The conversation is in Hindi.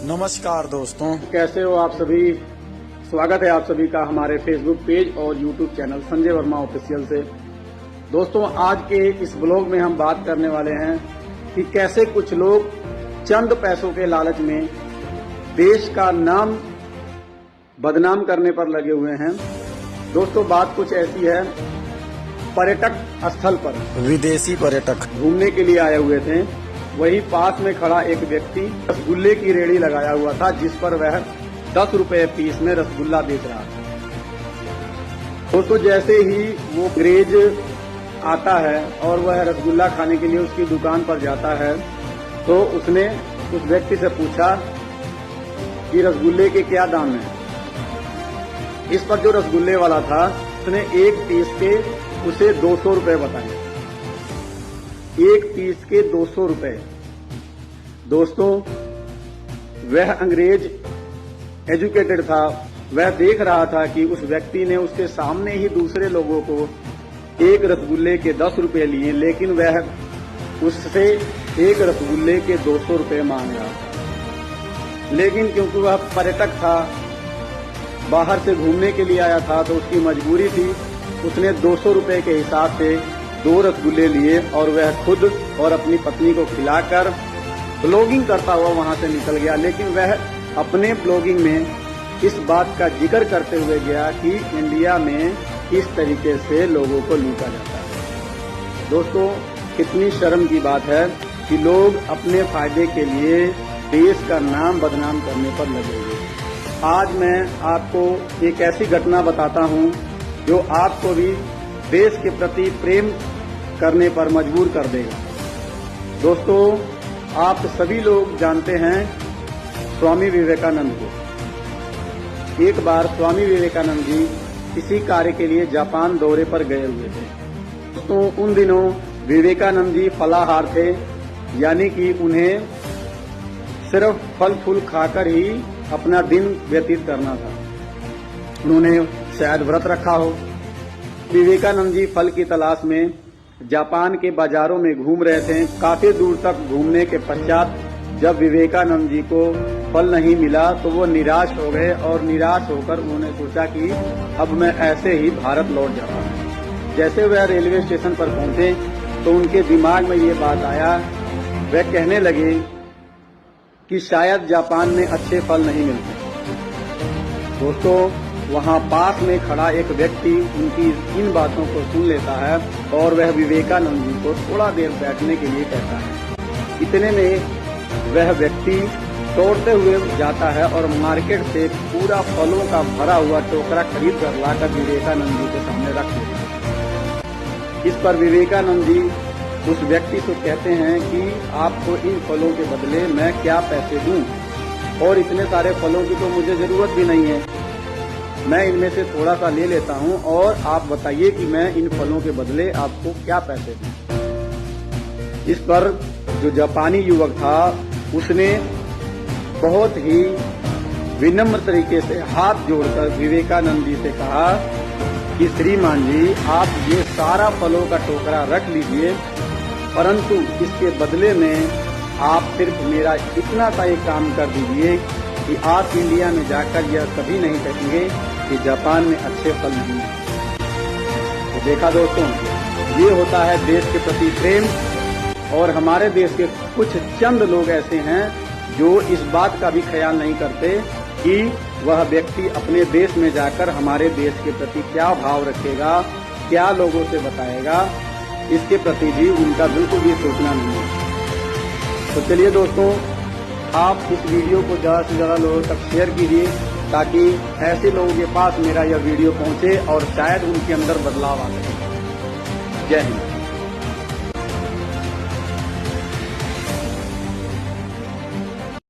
नमस्कार दोस्तों, कैसे हो आप सभी। स्वागत है आप सभी का हमारे फेसबुक पेज और YouTube channel Sanjay Verma official से। दोस्तों, आज के इस ब्लॉग में हम बात करने वाले हैं कि कैसे कुछ लोग चंद पैसों के लालच में देश का नाम बदनाम करने पर लगे हुए हैं। दोस्तों, बात कुछ ऐसी है, पर्यटक स्थल पर विदेशी पर्यटक घूमने के लिए आए हुए थे। वही पास में खड़ा एक व्यक्ति रसगुल्ले की रेहड़ी लगाया हुआ था, जिस पर वह 10 रुपए पीस में रसगुल्ला बेच रहा था। दोस्तों, जैसे ही वो अंग्रेज आता है और वह रसगुल्ला खाने के लिए उसकी दुकान पर जाता है, तो उसने उस व्यक्ति से पूछा कि रसगुल्ले के क्या दाम है। इस पर जो रसगुल्ले वाला था, उसने एक पीस के उसे 200 रुपए बताए। एक पीस के 200 रुपए। दोस्तों, वह अंग्रेज एजुकेटेड था। वह देख रहा था कि उस व्यक्ति ने उसके सामने ही दूसरे लोगों को एक रसगुल्ले के 10 रुपए लिए, लेकिन वह उससे एक रसगुल्ले के 200 रुपए मांग रहा था। लेकिन क्योंकि वह पर्यटक था, बाहर से घूमने के लिए आया था, तो उसकी मजबूरी थी। उसने 200 रुपए के हिसाब से 2 रसगुल्ले लिए और वह खुद और अपनी पत्नी को खिलाकर ब्लॉगिंग करता हुआ वहां से निकल गया। लेकिन वह अपने ब्लॉगिंग में इस बात का जिक्र करते हुए गया कि इंडिया में इस तरीके से लोगों को लूटा जाता है। दोस्तों, कितनी शर्म की बात है कि लोग अपने फायदे के लिए देश का नाम बदनाम करने पर लगे हुए। आज मैं आपको एक ऐसी घटना बताता हूं जो आपको भी देश के प्रति प्रेम करने पर मजबूर कर देगा। दोस्तों, आप सभी लोग जानते हैं स्वामी विवेकानंद को। एक बार स्वामी विवेकानंद जी किसी कार्य के लिए जापान दौरे पर गए हुए थे। दोस्तों, उन दिनों विवेकानंद जी फलाहार थे, यानी कि उन्हें सिर्फ फल फूल खाकर ही अपना दिन व्यतीत करना था। उन्होंने शायद व्रत रखा हो। विवेकानंद जी फल की तलाश में जापान के बाजारों में घूम रहे थे। काफी दूर तक घूमने के पश्चात जब विवेकानंद जी को फल नहीं मिला, तो वो निराश हो गए और निराश होकर उन्होंने सोचा कि अब मैं ऐसे ही भारत लौट जाता हूँ। जैसे वह रेलवे स्टेशन पर पहुंचे तो उनके दिमाग में ये बात आया। वह कहने लगे कि शायद जापान में अच्छे फल नहीं मिलते। दोस्तों, वहां पास में खड़ा एक व्यक्ति उनकी इन बातों को सुन लेता है और वह विवेकानंद जी को थोड़ा देर बैठने के लिए कहता है। इतने में वह व्यक्ति दौड़ते हुए जाता है और मार्केट से पूरा फलों का भरा हुआ टोकरा खरीद कर लाकर विवेकानंद जी के सामने रख देता है। इस पर विवेकानंद जी उस व्यक्ति से कहते हैं कि आपको इन फलों के बदले मैं क्या पैसे दूं, और इतने सारे फलों की तो मुझे जरूरत भी नहीं है। मैं इनमें से थोड़ा सा ले लेता हूं और आप बताइए कि मैं इन फलों के बदले आपको क्या पैसे दूं। इस पर जो जापानी युवक था, उसने बहुत ही विनम्र तरीके से हाथ जोड़कर विवेकानंद जी से कहा कि श्रीमान जी, आप ये सारा फलों का टोकरा रख लीजिए, परंतु इसके बदले में आप सिर्फ मेरा इतना सा एक काम कर दीजिए कि आप इंडिया में जाकर यह कभी नहीं कहेंगे कि जापान में अच्छे फल नहीं हैं। तो देखा दोस्तों, ये होता है देश के प्रति प्रेम। और हमारे देश के कुछ चंद लोग ऐसे हैं जो इस बात का भी ख्याल नहीं करते कि वह व्यक्ति अपने देश में जाकर हमारे देश के प्रति क्या भाव रखेगा, क्या लोगों से बताएगा। इसके प्रति भी उनका बिल्कुल भी सोचना नहीं है। तो चलिए दोस्तों, आप इस वीडियो को ज्यादा से ज्यादा लोगों तक शेयर कीजिए, ताकि ऐसे लोगों के पास मेरा यह वीडियो पहुंचे और शायद उनके अंदर बदलाव आ सके। जय हिंद।